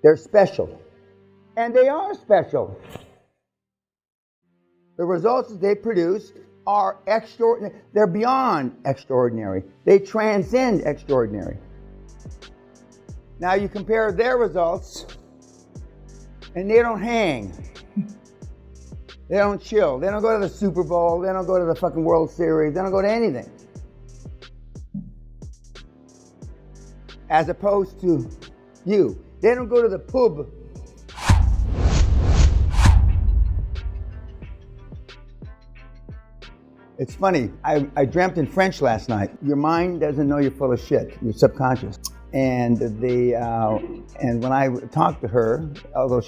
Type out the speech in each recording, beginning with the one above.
They're special. And they are special. The results that they produced are extraordinary. They're beyond extraordinary. They transcend extraordinary. Now you compare their results, and they don't hang. They don't chill. They don't go to the Super Bowl. They don't go to the fucking World Series. They don't go to anything. As opposed to you. They don't go to the pub. It's funny, I dreamt in French last night. Your mind doesn't know you're full of shit, your subconscious. And and when I talked to her, although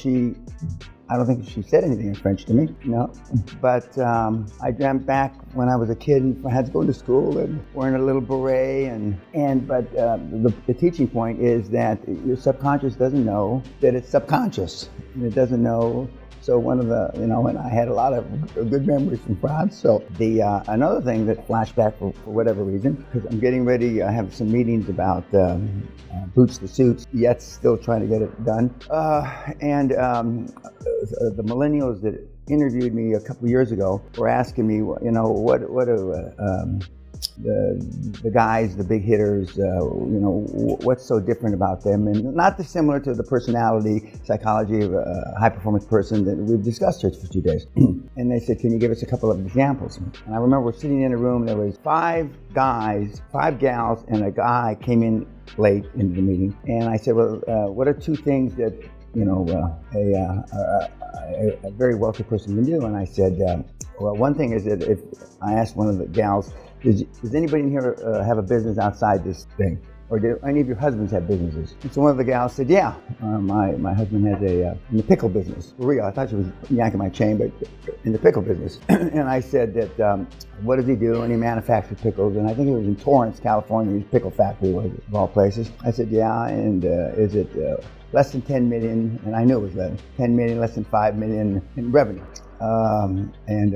I don't think she said anything in French to me, no. But I dreamt back when I was a kid and I had to go to school and wearing a little beret but the teaching point is that your subconscious doesn't know that it's subconscious. And it doesn't know. So one of the, and I had a lot of good memories from France. So another thing that flashed back for whatever reason, because I'm getting ready, I have some meetings about boots to suits, yet still trying to get it done. The millennials that interviewed me a couple of years ago were asking me, what do the guys, the big hitters, what's so different about them, and not dissimilar to the personality psychology of a high-performance person that we've discussed here for 2 days. And they said, can you give us a couple of examples? And I remember we're sitting in a room, there was 5 guys, 5 gals, and a guy came in late into the meeting. And I said, well, what are 2 things that a very wealthy person can do? And I said, well, one thing is that if I asked one of the gals, does anybody in here have a business outside this thing? Or do any of your husbands have businesses? And so one of the gals said, yeah, my husband has in the pickle business. For real, I thought she was yanking my chain, but in the pickle business. And I said that, what does he do? And he manufactures pickles. And I think it was in Torrance, California, his pickle factory was, of all places. I said, yeah, and is it less than 10 million? And I knew it was 10 million, less than 5 million in revenue.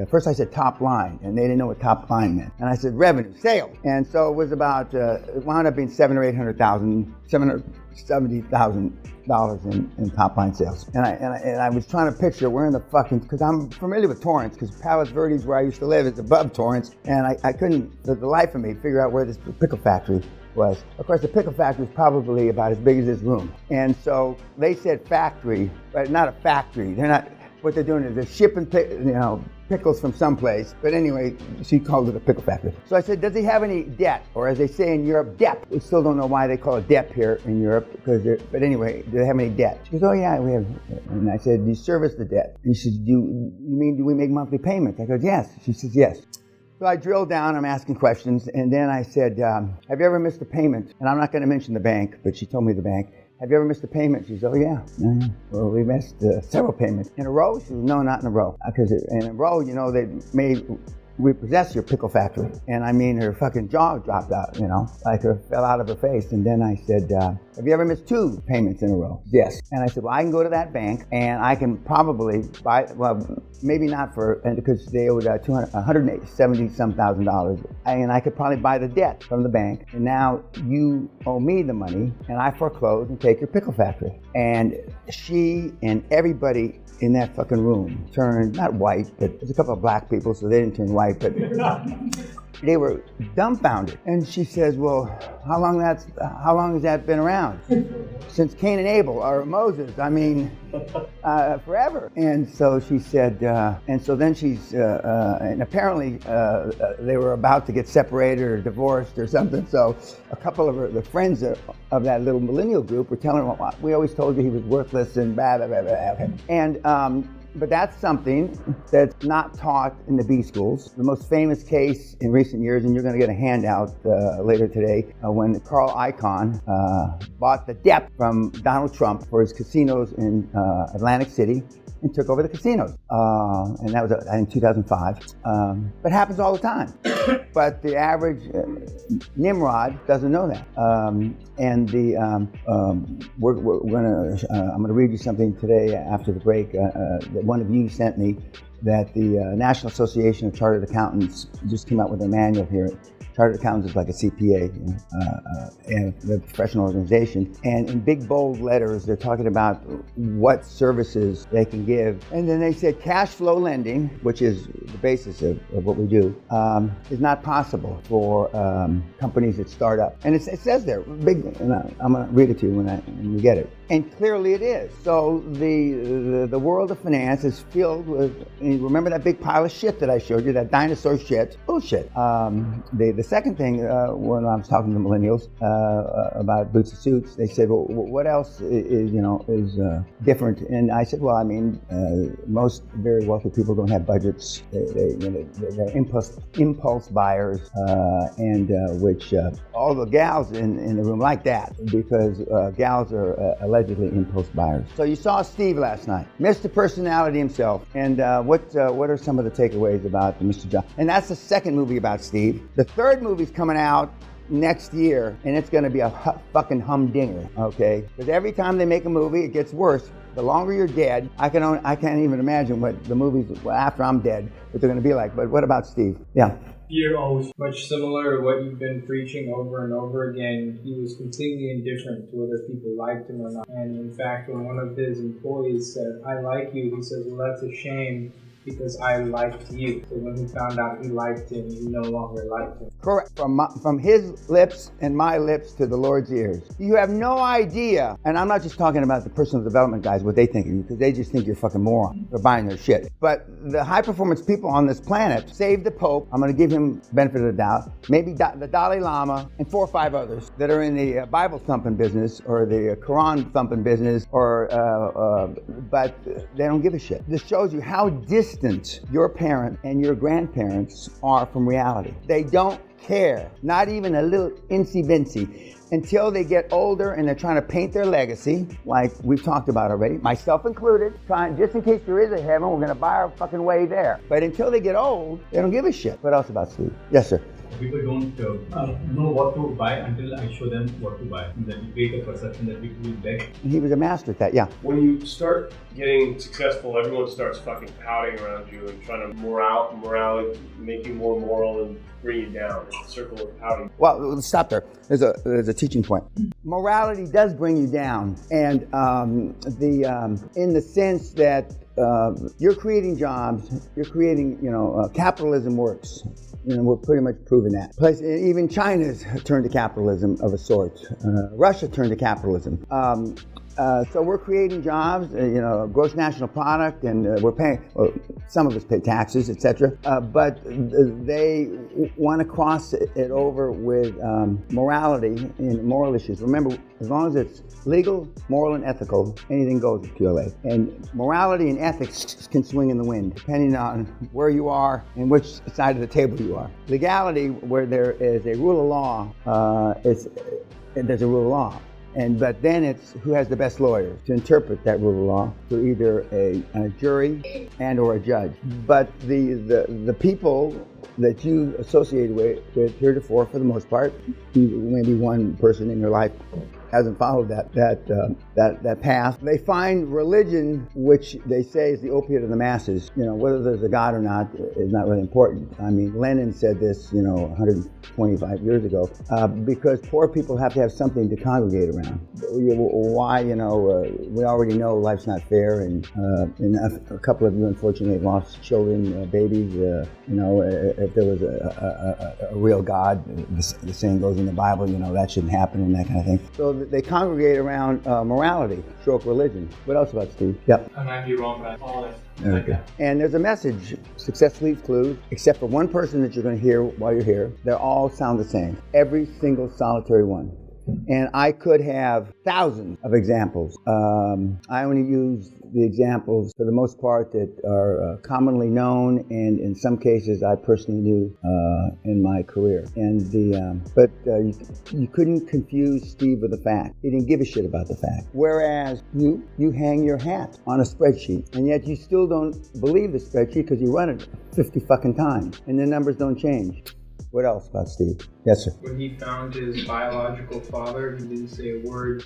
First I said top line, and they didn't know what top line meant. And I said revenue, sales. And so it was about, it wound up being $770,000 in top line sales. And I was trying to picture where in the fucking, because I'm familiar with Torrance, because Palos Verdes, where I used to live, is above Torrance, and I couldn't, for the life of me, figure out where this pickle factory was. Of course, the pickle factory was probably about as big as this room. And so they said factory, but not a factory. They're not. What they're doing is they're shipping, pickles from someplace. But anyway, she called it a pickle factory. So I said, does he have any debt? Or as they say in Europe, debt. We still don't know why they call it debt here in Europe. But anyway, do they have any debt? She goes, oh yeah, we have. And I said, do you service the debt? And she said, do we make monthly payments? I go, yes. She says, yes. So I drilled down, I'm asking questions. And then I said, have you ever missed a payment? And I'm not going to mention the bank, but she told me the bank. Have you ever missed a payment? She said, oh yeah. Well, we missed several payments. In a row? She said, no, not in a row. Because in a row, they may repossess your pickle factory. And I mean, her fucking jaw dropped out, like her fell out of her face. And then I said, have you ever missed 2 payments in a row? Yes. And I said, well, I can go to that bank and I can probably buy, well, maybe not because they owed $170,000. And I could probably buy the debt from the bank. And now you owe me the money and I foreclose and take your pickle factory. And she and everybody in that fucking room turned, not white, but there's a couple of black people, so they didn't turn white, but they were dumbfounded. And she says, well, how long has that been around? Since Cain and Abel, or Moses, forever. And so she said, and so then and apparently they were about to get separated or divorced or something. So a couple of the friends of that little millennial group were telling her, well, we always told you he was worthless and blah, blah, blah, blah. And, but that's something that's not taught in the B schools. The most famous case in recent years, and you're going to get a handout later today, when Carl Icahn bought the debt from Donald Trump for his casinos in Atlantic City and took over the casinos. And that was in 2005. But it happens all the time. But the average Nimrod doesn't know that. I'm going to read you something today after the break that one of you sent me, that the National Association of Chartered Accountants just came out with a manual here. Chartered accountants is like a CPA, and the professional organization. And in big bold letters, they're talking about what services they can give. And then they said cash flow lending, which is the basis of what we do, is not possible for companies that start up. And it says there, big. And I'm going to read it to you when you get it. And clearly it is. So the world of finance is filled with, remember that big pile of shit that I showed you, that dinosaur shit? Bullshit. The second thing, when I was talking to millennials about boots and suits, they said, well, what else is different? And I said, well, I mean, most very wealthy people don't have budgets. They're impulse buyers, and which all the gals in the room like that, because gals are allegedly impulse buyers. So you saw Steve last night, Mr. Personality himself. And what are some of the takeaways about Mr. John? And that's the second movie about Steve. The third movie's coming out next year, and it's going to be a fucking humdinger, okay? Because every time they make a movie, it gets worse. The longer you're dead, I can't even imagine what the movies after I'm dead, what they're going to be like. But what about Steve? Yeah. You're always much similar to what you've been preaching over and over again. He was completely indifferent to whether people liked him or not. And in fact, when one of his employees said, "I like you," he says, "Well, that's a shame, because I liked you." So when he found out he liked him, he no longer liked him. Correct. From his lips and my lips to the Lord's ears. You have no idea, and I'm not just talking about the personal development guys, what they think of you, because they just think you're a fucking moron. They're buying their shit. But the high performance people on this planet, save the Pope, I'm going to give him benefit of the doubt, maybe the Dalai Lama, and 4 or 5 others that are in the Bible thumping business or the Quran thumping business, but they don't give a shit. This shows you how distant your parent and your grandparents are from reality. They don't care, not even a little incy-bincy, until they get older and they're trying to paint their legacy, like we've talked about already, myself included, just in case there is a heaven, we're going to buy our fucking way there. But until they get old, they don't give a shit. What else about Steve? Yes, sir. People don't know what to buy until I show them what to buy. That you create a perception that people will beg. He was a master at that, yeah. When you start getting successful, everyone starts fucking pouting around you and trying to morality, make you more moral and bring you down. It's a circle of pouting. Well, let's stop there. There's a teaching point. Morality does bring you down, and in the sense that you're creating jobs, you're creating, capitalism works. We're pretty much proving that. Even China's turned to capitalism of a sort. Russia turned to capitalism. So we're creating jobs, gross national product, and we're paying, some of us pay taxes, etc. But they want to cross it over with morality and moral issues. Remember, as long as it's legal, moral, and ethical, anything goes with PLA. And morality and ethics can swing in the wind, depending on where you are and which side of the table you are. Legality, where there is a rule of law, there's a rule of law. But then it's who has the best lawyers to interpret that rule of law to either a jury and or a judge. But the people that you associate with heretofore, for the most part, maybe one person in your life hasn't followed that path. They find religion, which they say is the opiate of the masses. Whether there's a God or not is not really important. I mean, Lenin said this, 125 years ago, because poor people have to have something to congregate around. Why? We already know life's not fair, and a couple of you unfortunately lost children, babies. If there was a real God, the saying goes in the Bible, that shouldn't happen and that kind of thing. So they congregate around morality, stroke religion. What else about Steve? Yep. I might be wrong, but all this. Okay. And there's a message. Success leaves clues, except for one person that you're going to hear while you're here. They all sound the same. Every single solitary one. And I could have thousands of examples. I only use the examples, for the most part, that are commonly known, and in some cases I personally knew in my career. And but you couldn't confuse Steve with the fact. He didn't give a shit about the fact. Whereas you hang your hat on a spreadsheet, and yet you still don't believe the spreadsheet because you run it 50 fucking times, and the numbers don't change. What else about Steve? Yes, sir. When he found his biological father, he didn't say a word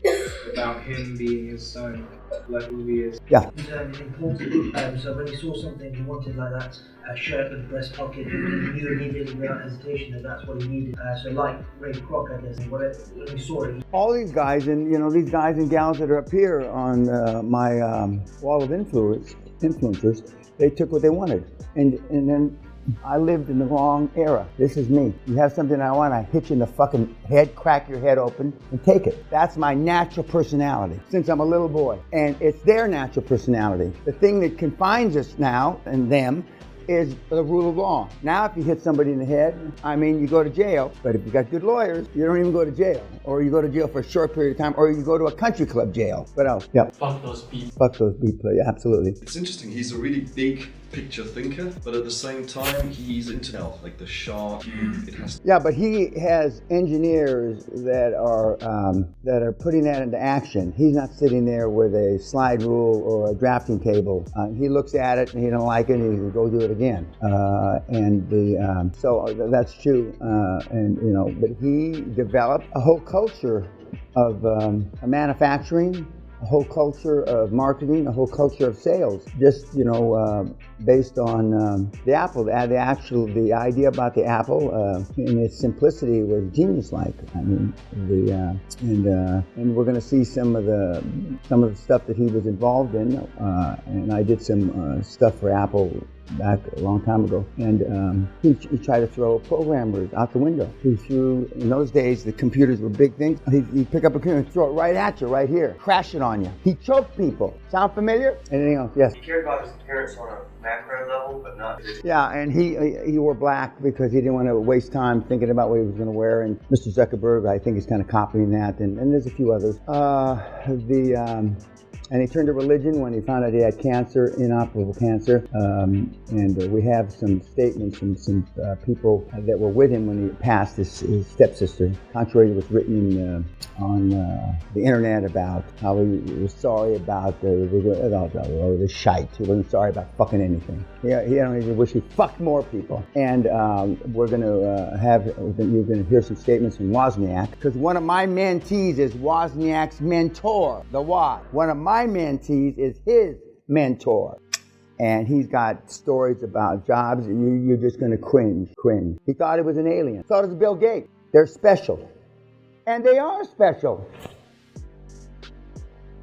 about him being his son, like who he is. Yeah. It's important. So when he saw something he wanted, like that shirt with the breast pocket, he knew immediately without hesitation that that's what he needed. So like Ray Kroc, I guess, when he saw it. All these guys and these guys and gals that are up here on my wall of influencers, they took what they wanted, and then I lived in the wrong era. This is me. You have something I want, I hit you in the fucking head, crack your head open, and take it. That's my natural personality since I'm a little boy. And it's their natural personality. The thing that confines us now and them is the rule of law. Now, if you hit somebody in the head, you go to jail. But if you got good lawyers, you don't even go to jail. Or you go to jail for a short period of time, or you go to a country club jail. What else? Yeah. Fuck those people. Fuck those people, yeah, absolutely. It's interesting, he's a really big picture thinker, but at the same time, he's into health, like the shark. It has. Yeah, but he has engineers that are putting that into action. He's not sitting there with a slide rule or a drafting table. He looks at it and he don't like it, and he go do it again. So that's true. But he developed a whole culture of manufacturing, a whole culture of marketing, a whole culture of sales, just based on the Apple. The idea about the Apple in its simplicity was genius-like. And we're going to see some of the stuff that he was involved in, and I did some stuff for Apple back a long time ago, and he tried to throw programmers out the window. He threw, in those days the computers were big things, he'd pick up a computer and throw it right at you, right here, crash it on you. He choked people. Sound familiar? Anything else? Yes? He cared about his appearance on a macro level, but not his... Yeah, and he wore black because he didn't want to waste time thinking about what he was going to wear, and Mr. Zuckerberg, I think, is kind of copying that, and there's a few others. And he turned to religion when he found out he had cancer, inoperable cancer. And we have some statements from some people that were with him when he passed, his stepsister, contrary to what's written on the internet about how he was sorry about the shite. He wasn't sorry about fucking anything. He only wish he fucked more people. And you're going to hear some statements from Wozniak, because one of my mentees is Wozniak's mentor, the Woz. One of my mentees is his mentor. And he's got stories about jobs that you're just going to cringe. He thought he was an alien. So does Bill Gates. They're special. And they are special.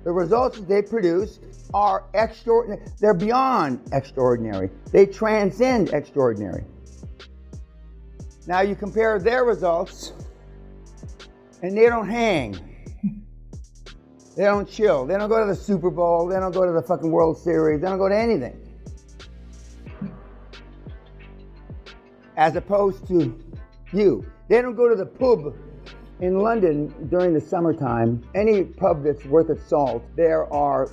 The results that they produce are extraordinary. They're beyond extraordinary. They transcend extraordinary. Now you compare their results, and they don't hang. They don't chill. They don't go to the Super Bowl. They don't go to the fucking World Series. They don't go to anything. As opposed to you. They don't go to the pub in London during the summertime. Any pub that's worth its salt, there are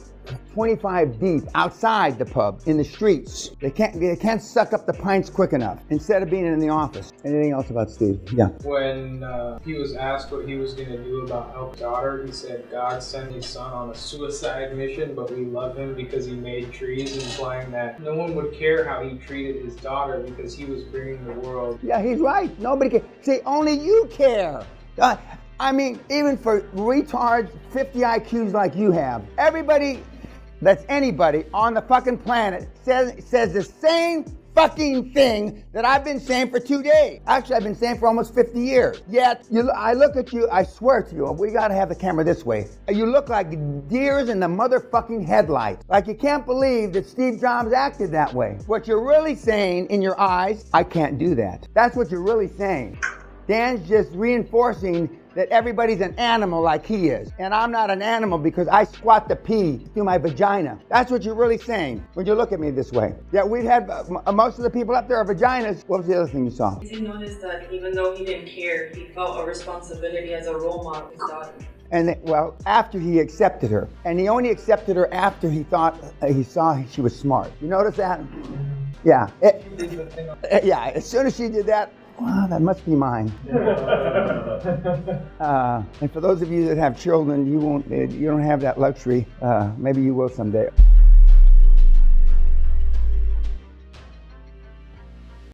25 deep outside the pub in the streets. They can't suck up the pints quick enough instead of being in the office. Anything else about Steve? Yeah. When he was asked what he was going to do about Al's daughter, he said, God sent his son on a suicide mission, but we love him because he made trees, implying that no one would care how he treated his daughter because he was bringing the world. Yeah, he's right. Nobody cares. See, only you care. Even for retards, 50 IQs like you have, everybody that's anybody on the fucking planet says the same fucking thing that I've been saying for 2 days. Actually, I've been saying for almost 50 years. Yet, I look at you, I swear to you, we gotta have the camera this way. You look like deers in the motherfucking headlights. Like you can't believe that Steve Jobs acted that way. What you're really saying in your eyes, I can't do that. That's what you're really saying. Dan's just reinforcing that everybody's an animal like he is. And I'm not an animal because I squat the pee through my vagina. That's what you're really saying when you look at me this way. Yeah, we've had most of the people up there are vaginas. What was the other thing you saw? He didn't notice that even though he didn't care, he felt a responsibility as a role model of his daughter. And after he accepted her. And he only accepted her after he thought he saw she was smart. You notice that? Yeah. Yeah, as soon as she did that, wow, that must be mine. And for those of you that have children, you don't have that luxury. Maybe you will someday.